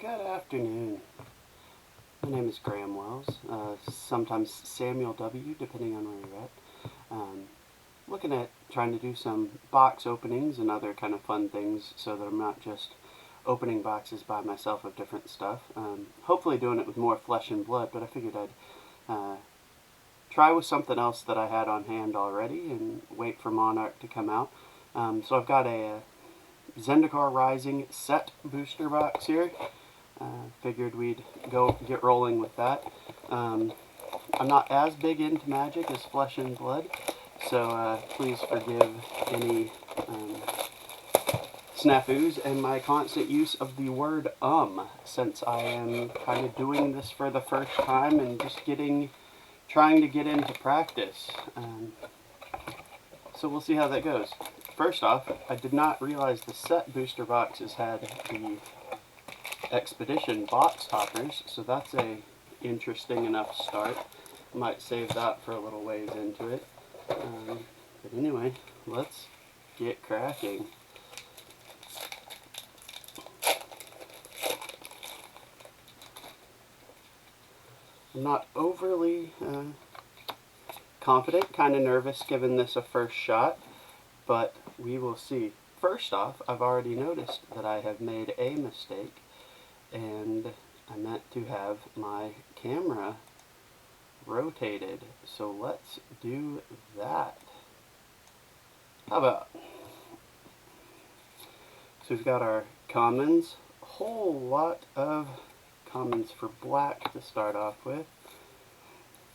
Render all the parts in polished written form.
Good afternoon. My name is Graham Wells, sometimes Samuel W., depending on where you're at. Looking at trying to do some box openings and other kind of fun things so that I'm not just opening boxes by myself of different stuff. Hopefully doing it with more flesh and blood, but I figured I'd try with something else that I had on hand already and wait for Monarch to come out. So I've got a Zendikar Rising set booster box here. Figured we'd get rolling with that. I'm not as big into Magic as Flesh and Blood, so please forgive any snafus and my constant use of the word since I am kind of doing this for the first time and just trying to get into practice. So we'll see how that goes. First off, I did not realize the set booster boxes had the Expedition box toppers, so that's a interesting enough start. I might save that for a little ways into it. But anyway, let's get cracking. I'm not overly confident, kind of nervous giving this a first shot, but we will see. First off, I've already noticed that I have made a mistake, and I meant to have my camera rotated. So let's do that. How about? So we've got our commons, a whole lot of commons for black to start off with.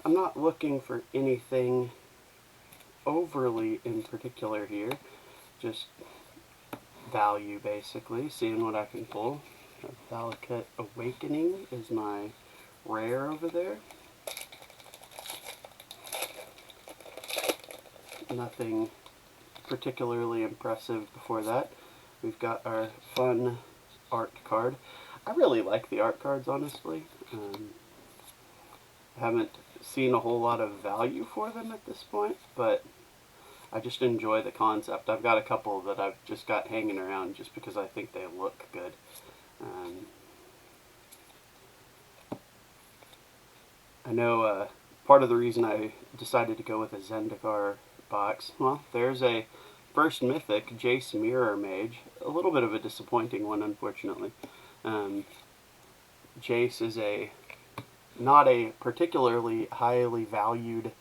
I'm not looking for anything overly in particular here, just value basically, seeing what I can pull. Valakut Awakening is my rare over there. Nothing particularly impressive before that. We've got our fun art card. I really like the art cards, honestly. I haven't seen a whole lot of value for them at this point, but I just enjoy the concept. I've got a couple that I've just got hanging around just because I think they look good. I know part of the reason I decided to go with a Zendikar box, well, there's a first mythic, Jace Mirror Mage. A little bit of a disappointing one, unfortunately. Jace is not a particularly highly valued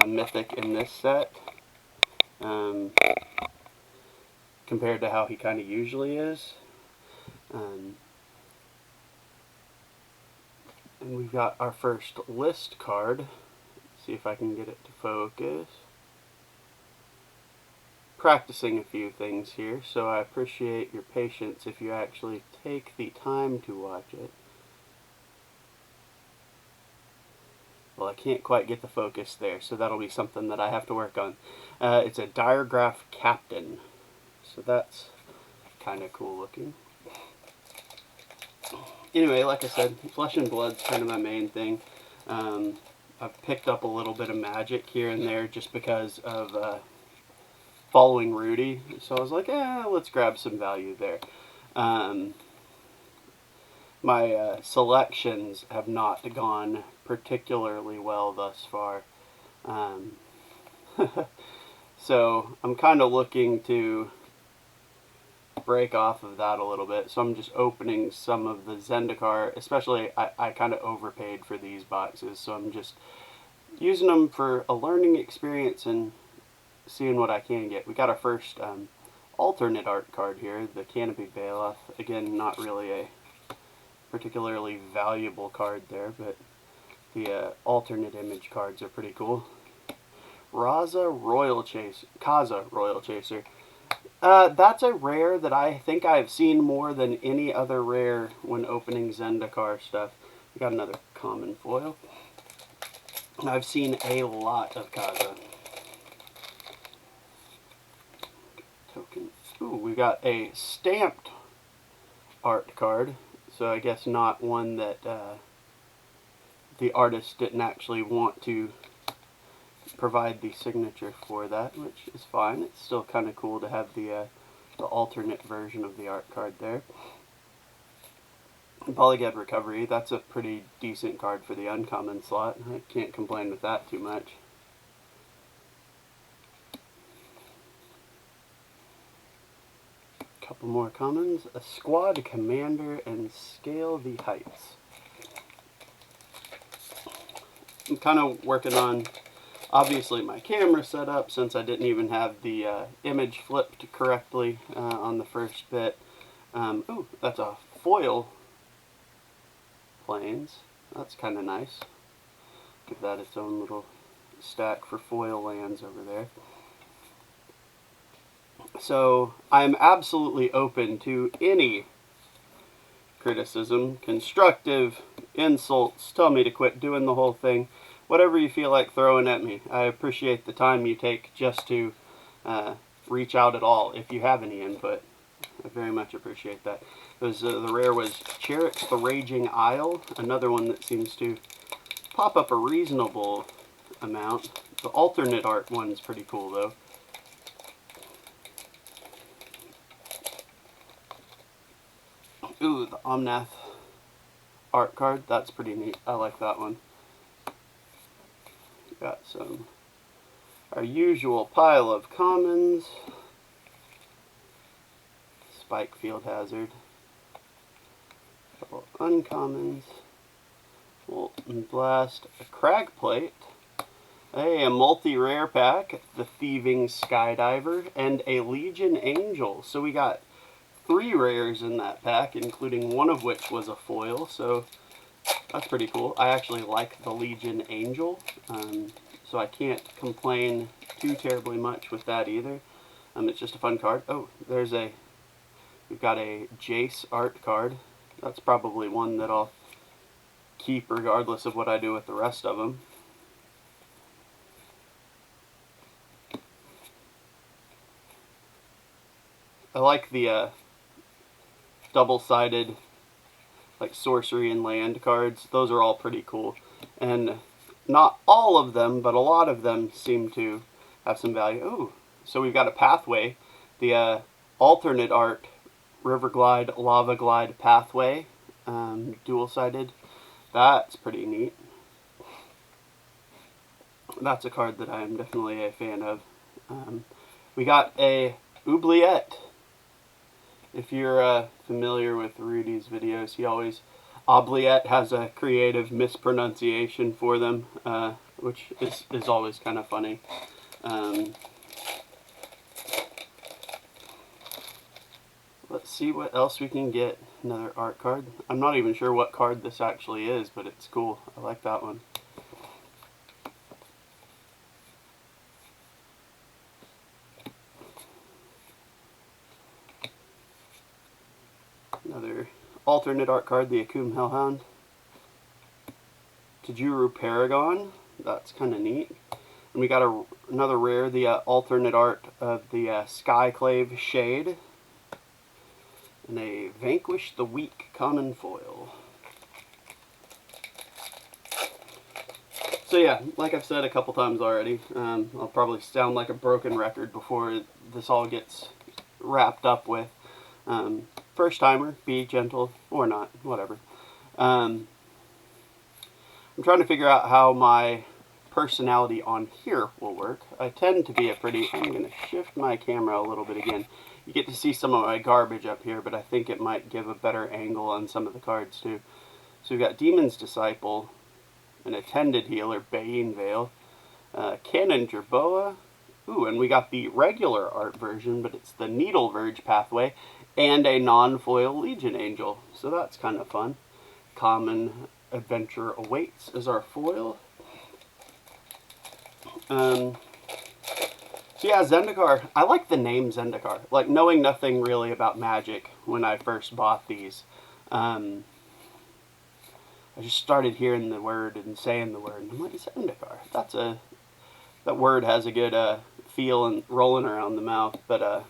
mythic in this set, compared to how he kind of usually is. And we've got our first list card. Let's see if I can get it to focus. Practicing a few things here, so I appreciate your patience if you actually take the time to watch it. Well, I can't quite get the focus there, so that'll be something that I have to work on. It's a Diregraph Captain, so that's kind of cool looking. Anyway, like I said, Flesh and Blood's kind of my main thing. I've picked up a little bit of Magic here and there just because of following Rudy. So I was like, let's grab some value there. My selections have not gone particularly well thus far. So I'm kind of looking to break off of that a little bit, so I'm just opening some of the Zendikar. Especially I kind of overpaid for these boxes, so I'm just using them for a learning experience and seeing what I can get. We got our first alternate art card here, the Canopy Baloth. Again, not really a particularly valuable card there, but the alternate image cards are pretty cool. Kaza Royal Chaser. That's a rare that I think I've seen more than any other rare when opening Zendikar stuff. We got another common foil. I've seen a lot of Kaza. Token. Ooh, we got a stamped art card. So I guess not one that the artist didn't actually want to provide the signature for that, which is fine. It's still kind of cool to have the alternate version of the art card there. Polygon Recovery, that's a pretty decent card for the uncommon slot. I can't complain with that too much. Couple more commons. A Squad Commander and Scale the Heights. I'm kind of working on, obviously, my camera setup, since I didn't even have the image flipped correctly on the first bit. Ooh, that's a foil Plains. That's kind of nice. Give that its own little stack for foil lands over there. So I'm absolutely open to any criticism, constructive, insults, tell me to quit doing the whole thing, whatever you feel like throwing at me. I appreciate the time you take just to reach out at all if you have any input. I very much appreciate that. The rare was Chariot the Raging Isle, another one that seems to pop up a reasonable amount. The alternate art one's pretty cool though. Ooh, the Omnath art card, that's pretty neat. I like that one. Got our usual pile of commons. Spike Field Hazard. Couple uncommons. Volt and Blast. A Crag Plate. A multi-rare pack. The Thieving Skydiver. And a Legion Angel. So we got 3 rares in that pack, including one of which was a foil. So that's pretty cool. I actually like the Legion Angel. So I can't complain too terribly much with that either. It's just a fun card. Oh, we've got a Jace art card. That's probably one that I'll keep regardless of what I do with the rest of them. I like the double-sided like sorcery and land cards. Those are all pretty cool. And not all of them, but a lot of them seem to have some value. Ooh, so we've got a Pathway. The alternate art River Glide, Lava Glide Pathway, dual-sided. That's pretty neat. That's a card that I am definitely a fan of. We got a Oubliette. If you're familiar with Rudy's videos, he always, Oubliette has a creative mispronunciation for them, which is always kind of funny. Let's see what else we can get. Another art card. I'm not even sure what card this actually is, but it's cool. I like that one. Another alternate art card, the Akum Hellhound. Tajuru Paragon. That's kind of neat. And we got another rare, the alternate art of the Skyclave Shade. And a Vanquish the Weak common foil. So yeah, like I've said a couple times already, I'll probably sound like a broken record before this all gets wrapped up with. First timer, be gentle, or not, whatever. I'm trying to figure out how my personality on here will work. I tend to be I'm going to shift my camera a little bit again. You get to see some of my garbage up here, but I think it might give a better angle on some of the cards too. So we've got Demon's Disciple, an Attended Healer, Bane Veil, Cannon Jerboa, ooh, and we got the regular art version, but it's the Needle Verge Pathway, and a non-foil Legion Angel. So that's kind of fun. Common Adventure Awaits is our foil. So yeah, Zendikar, I like the name Zendikar. Like, knowing nothing really about Magic when I first bought these, I just started hearing the word and saying the word, and I'm like, Zendikar. That word has a good feel and rolling around the mouth, but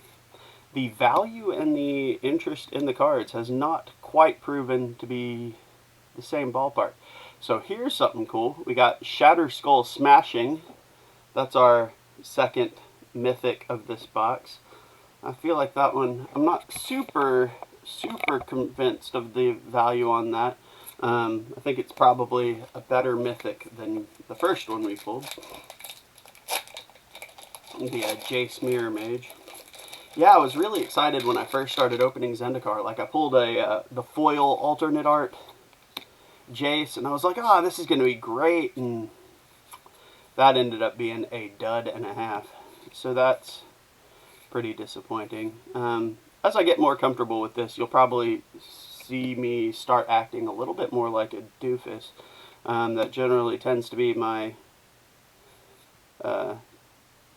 the value and the interest in the cards has not quite proven to be the same ballpark. So here's something cool. We got Shatter Skull Smashing. That's our second mythic of this box. I feel like that one, I'm not super super convinced of the value on that. I think it's probably a better mythic than the first one we pulled. The Jace Mirror Mage. Yeah, I was really excited when I first started opening Zendikar. Like, I pulled the foil alternate art Jace, and I was like, oh, this is going to be great, and that ended up being a dud and a half. So that's pretty disappointing. As I get more comfortable with this, you'll probably see me start acting a little bit more like a doofus. That generally tends to be my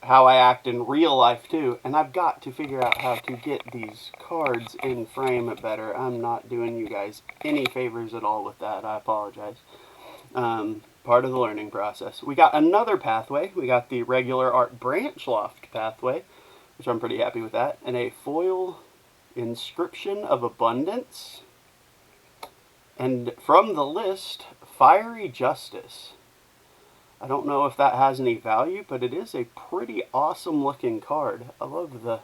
how I act in real life too, and I've got to figure out how to get these cards in frame better. I'm not doing you guys any favors at all with that. I apologize. Part of the learning process. We got another pathway. We got the regular art branch loft pathway, which I'm pretty happy with that, and a foil Inscription of Abundance, and from the list, Fiery Justice. I don't know if that has any value, but it is a pretty awesome looking card. I love the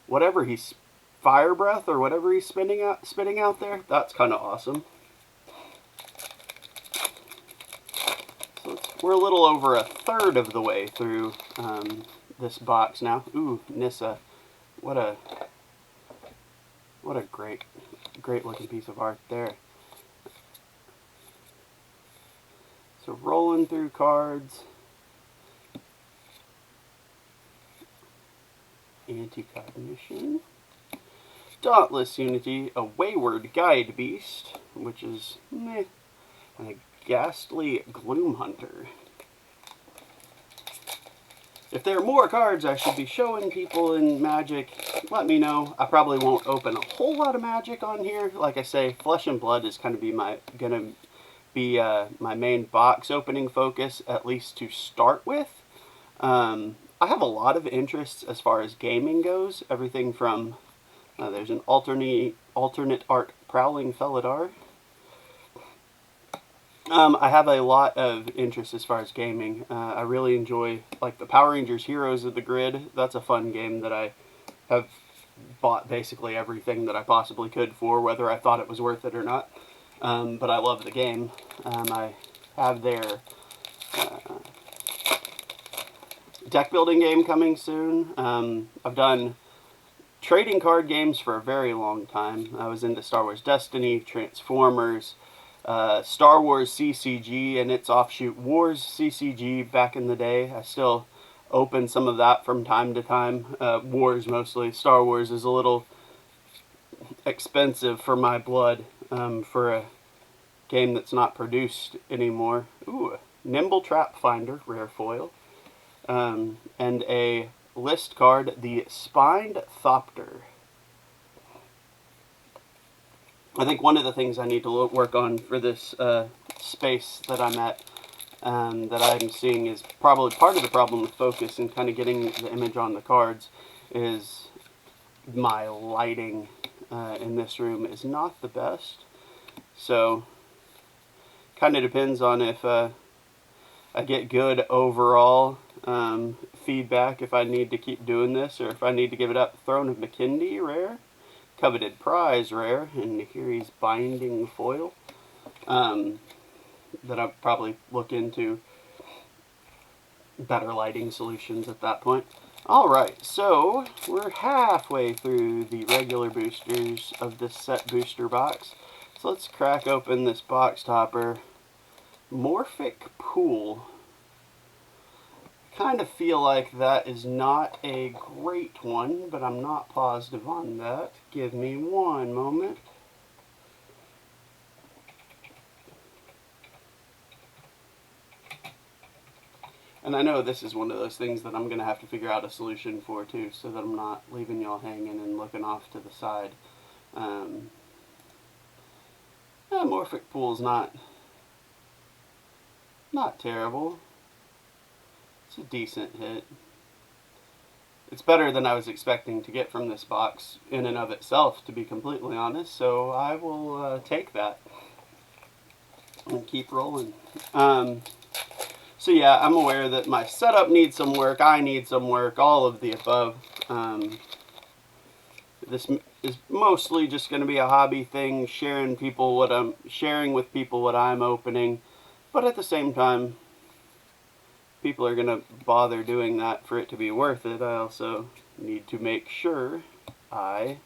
whatever he's fire breath or whatever he's spitting out there. That's kind of awesome. So we're a little over a third of the way through this box now. Ooh, Nissa, what a great looking piece of art there. So rolling through cards. Anti-cognition. Dauntless Unity, a Wayward Guide Beast, which is meh, and a Ghastly Gloom Hunter. If there are more cards I should be showing people in Magic, let me know. I probably won't open a whole lot of Magic on here. Like I say, Flesh and Blood is kind of gonna be my main box opening focus, at least to start with. I have a lot of interests as far as gaming goes. Everything from there's an alternate art Prowling Felidar. I have a lot of interest as far as gaming. I really enjoy like the Power Rangers Heroes of the Grid. That's a fun game that I have bought basically everything that I possibly could for, whether I thought it was worth it or not. But I love the game. I have their deck building game coming soon. I've done trading card games for a very long time. I was into Star Wars Destiny, Transformers, Star Wars CCG, and its offshoot Wars CCG back in the day. I still open some of that from time to time. Wars mostly. Star Wars is a little expensive for my blood for a game that's not produced anymore. Ooh, Nimble Trap Finder, rare foil. And a list card, the Spined Thopter. I think one of the things I need to work on for this space that I'm at, that I'm seeing is probably part of the problem with focus and kind of getting the image on the cards, is my lighting in this room is not the best. So, kind of depends on if I get good overall feedback, if I need to keep doing this, or if I need to give it up. Throne of Makindi, rare. Coveted Prize, rare. And here he's Binding Foil. That I'll probably look into better lighting solutions at that point. Alright, so we're halfway through the regular boosters of this set booster box. So let's crack open this box topper. Morphic Pool. Kind of feel like that is not a great one, but I'm not positive on that. Give me one moment. And I know this is one of those things that I'm going to have to figure out a solution for too, so that I'm not leaving y'all hanging and looking off to the side. Morphic Pool's not terrible. It's a decent hit. It's better than I was expecting to get from this box in and of itself, to be completely honest, so I will take that and keep rolling. So yeah, I'm aware that my setup needs some work, I need some work, all of the above. This is mostly just going to be a hobby thing, sharing with people what I'm opening. But at the same time, people are going to bother doing that for it to be worth it. I also need to make sure I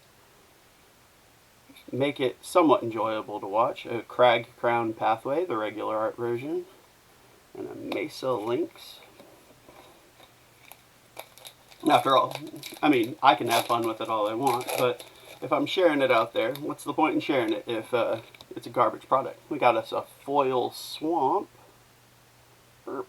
make it somewhat enjoyable to watch. A Crag Crown Pathway, the regular art version, and a Mesa Lynx. After all, I mean, I can have fun with it all I want, but if I'm sharing it out there, what's the point in sharing it if it's a garbage product? We got us a foil swamp. Burp.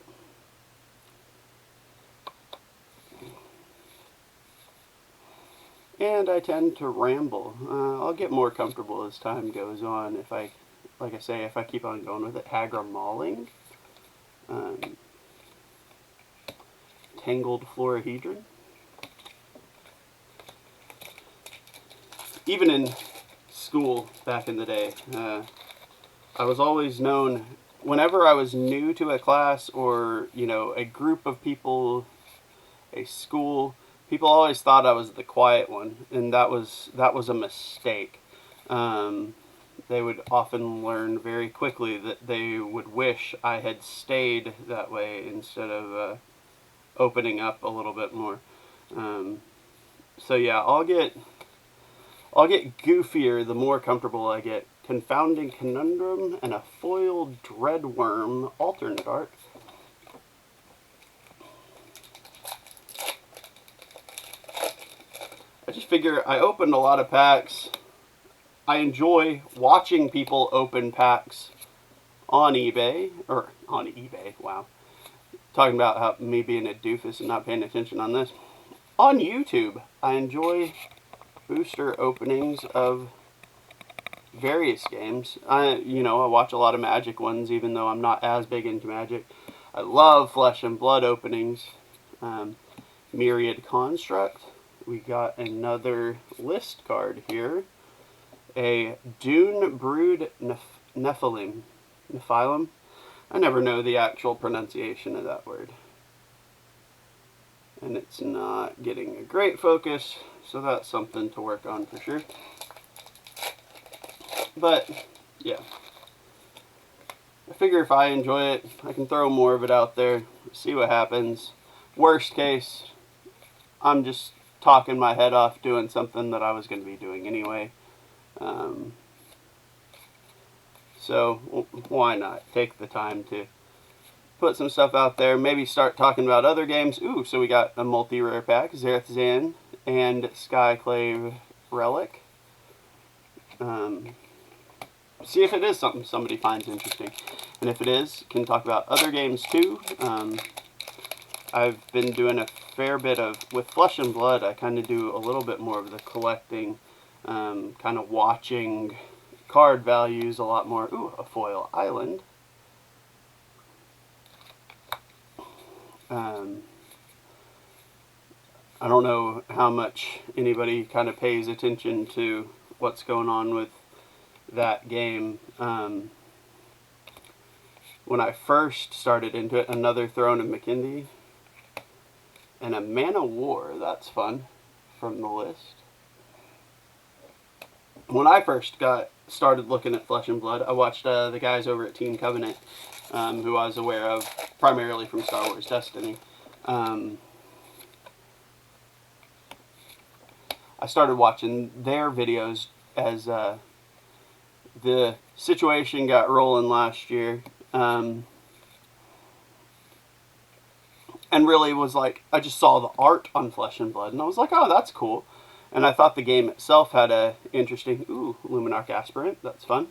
And I tend to ramble. I'll get more comfortable as time goes on if I, like I say, if I keep on going with it. Hagra Mauling. Tangled Florahedron. Even in school back in the day, I was always known, whenever I was new to a class or, you know, a group of people, a school, people always thought I was the quiet one, and that was a mistake. They would often learn very quickly that they would wish I had stayed that way instead of opening up a little bit more. So yeah, I'll get goofier the more comfortable I get. Confounding Conundrum and a foiled Dreadworm alternate art. I just figure I opened a lot of packs. I enjoy watching people open packs on eBay, wow. Talking about how me being a doofus and not paying attention on this. On YouTube, I enjoy booster openings of various games. I watch a lot of Magic ones, even though I'm not as big into Magic. I love Flesh and Blood openings. Myriad Construct. We got another list card here. A Dune Brood Nephilim. I never know the actual pronunciation of that word. And it's not getting a great focus, so that's something to work on for sure. But, yeah. I figure if I enjoy it, I can throw more of it out there, see what happens. Worst case, I'm just talking my head off doing something that I was going to be doing anyway. So, why not take the time to put some stuff out there, maybe start talking about other games. Ooh, so we got a multi-rare pack, Zareth Zan and Skyclave Relic. See if it is something somebody finds interesting. And if it is, can talk about other games too. I've been doing a fair bit of, with Flesh and Blood, I kind of do a little bit more of the collecting, kind of watching card values a lot more. Ooh, a foil island. I don't know how much anybody kind of pays attention to what's going on with that game. When I first started into it, another Throne of Makindi and a Man of War. That's fun from the list. When I first started looking at Flesh and Blood, I watched the guys over at Team Covenant, who I was aware of primarily from Star Wars Destiny. I started watching their videos as the situation got rolling last year. And really was like, I just saw the art on Flesh and Blood, and I was like, oh, that's cool. And I thought the game itself had a interesting, Luminarch Aspirant, that's fun.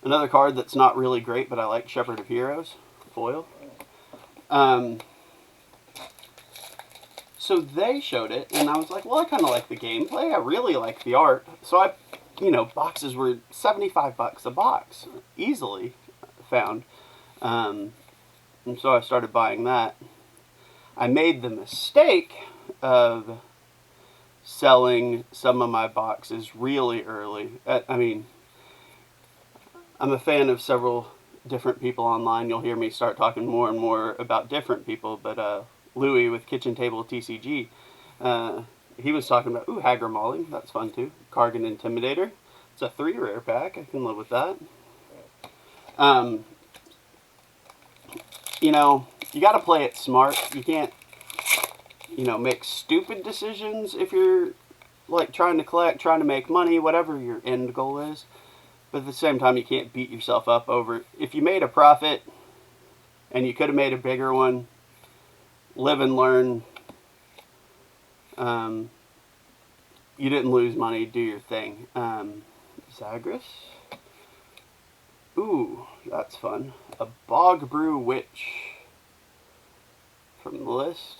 Another card that's not really great, but I like, Shepherd of Heroes, foil. So they showed it, and I was like, well, I kind of like the gameplay, I really like the art. So boxes were $75 a box, easily found. And so I started buying that. I made the mistake of selling some of my boxes really early. I mean, I'm a fan of several different people online. You'll hear me start talking more and more about different people, but Louie with Kitchen Table TCG, he was talking about, ooh, Hagar Mauling, that's fun too. Kargan Intimidator. It's a 3 rare pack, I can live with that. You know, you gotta play it smart. You can't, you know, make stupid decisions if you're, like, trying to collect, trying to make money, whatever your end goal is. But at the same time, you can't beat yourself up over, if you made a profit and you could have made a bigger one, live and learn. You didn't lose money, do your thing. Zagras. Ooh, that's fun. A Bog Brew Witch from the list.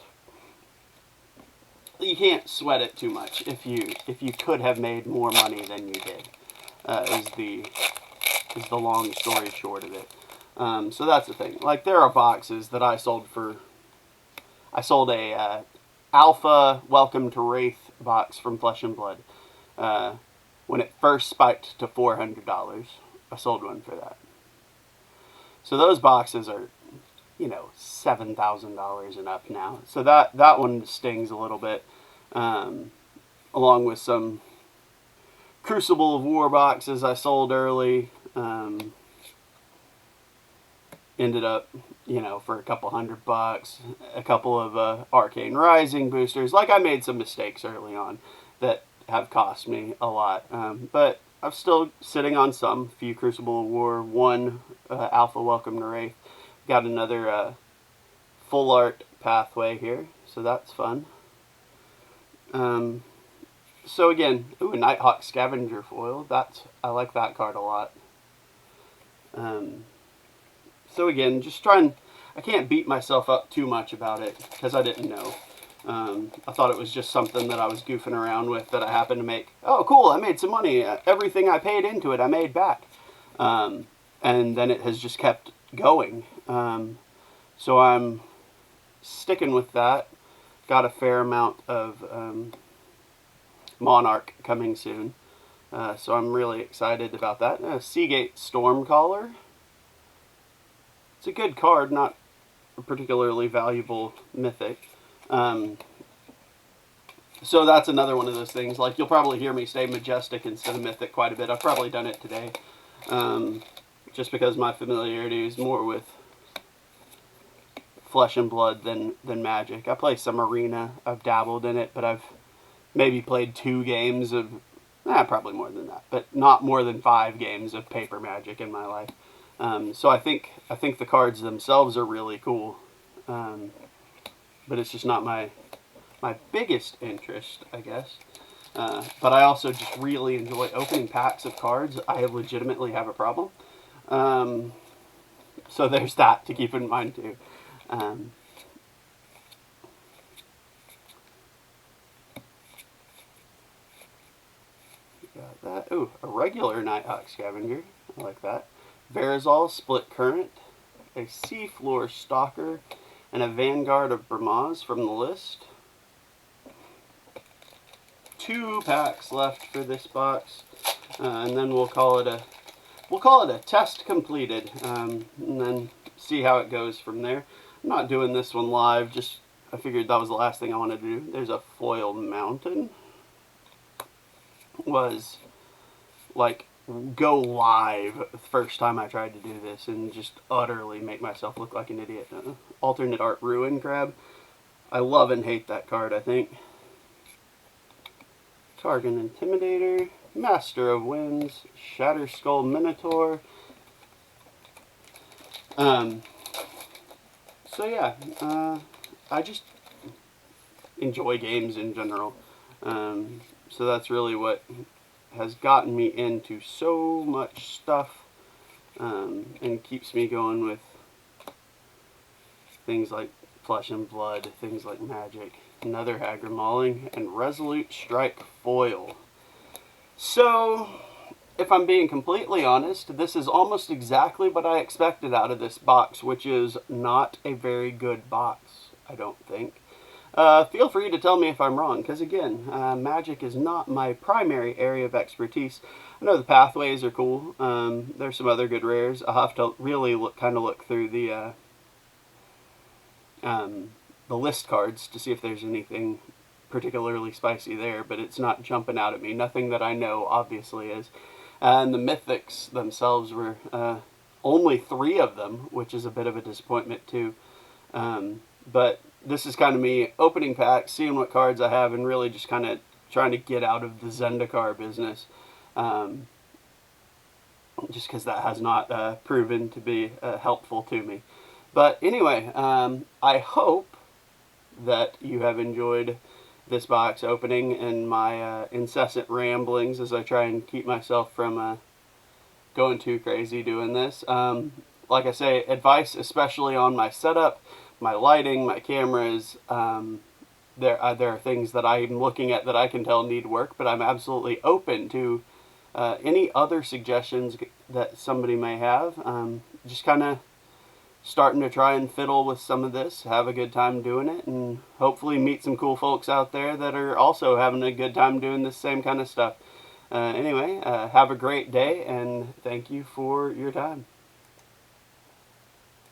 You can't sweat it too much if you could have made more money than you did. Is the long story short of it. So that's the thing. Like, there are boxes that I sold for. I sold a Alpha Welcome to Wraith box from Flesh and Blood when it first spiked to $400. I sold one for that. So those boxes are, you know, $7,000 and up now. So that one stings a little bit, along with some Crucible of War boxes I sold early. Ended up, you know, for a couple $100. A couple of Arcane Rising boosters. Like, I made some mistakes early on that have cost me a lot, but I'm still sitting on some. Few Crucible of War, one Alpha Welcome to Wraith. Got another full art pathway here, so that's fun. So again, ooh, a Nighthawk Scavenger foil. I like that card a lot. So again, just trying. I can't beat myself up too much about it because I didn't know. I thought it was just something that I was goofing around with that I happened to make. Oh, cool! I made some money. Everything I paid into it, I made back. And then it has just kept going. So I'm sticking with that. Got a fair amount of Monarch coming soon. So I'm really excited about that. Seagate Stormcaller. It's a good card, not a particularly valuable mythic. So that's another one of those things. Like, you'll probably hear me say Majestic instead of Mythic quite a bit. I've probably done it today. Just because my familiarity is more with Flesh and Blood than Magic. I play some Arena. I've dabbled in it, but I've maybe played 2 games of... probably more than that. But not more than 5 games of paper Magic in my life. So I think the cards themselves are really cool. But it's just not my biggest interest, I guess. But I also just really enjoy opening packs of cards. I legitimately have a problem. So there's that to keep in mind too. Got that. Ooh, a regular Nighthawk Scavenger. I like that. Verizal Split Current. A Seafloor Stalker. And a Vanguard of Bramaz from the list. 2 packs left for this box, and then we'll call it a test completed, and then see how it goes from there. I'm not doing this one live. Just I figured that was the last thing I wanted to do. There's a Foil Mountain. Was like go live the first time I tried to do this and just utterly make myself look like an idiot. Alternate Art Ruin Crab. I love and hate that card, I think. Kargan Intimidator, Master of Winds, Shatter Skull Minotaur. So yeah, I just enjoy games in general. So that's really what has gotten me into so much stuff, and keeps me going with things like Flesh and Blood, things like Magic, another Hagar Mauling, and Resolute Strike foil. So, if I'm being completely honest, this is almost exactly what I expected out of this box, which is not a very good box, I don't think. Feel free to tell me if I'm wrong, because again, Magic is not my primary area of expertise. I know the pathways are cool. There's some other good rares. I'll have to really look through the list cards to see if there's anything particularly spicy there, but it's not jumping out at me. Nothing that I know obviously is. And the mythics themselves were only 3 of them, which is a bit of a disappointment too. But this is kind of me opening packs, seeing what cards I have, and really just kind of trying to get out of the Zendikar business. Just because that has not proven to be helpful to me. But anyway, I hope that you have enjoyed this box opening and my incessant ramblings as I try and keep myself from going too crazy doing this. Like I say, advice especially on my setup, my lighting, my cameras. There are things that I'm looking at that I can tell need work, but I'm absolutely open to any other suggestions that somebody may have. Just kind of starting to try and fiddle with some of this, have a good time doing it, and hopefully meet some cool folks out there that are also having a good time doing this same kind of stuff. Anyway, have a great day, and thank you for your time.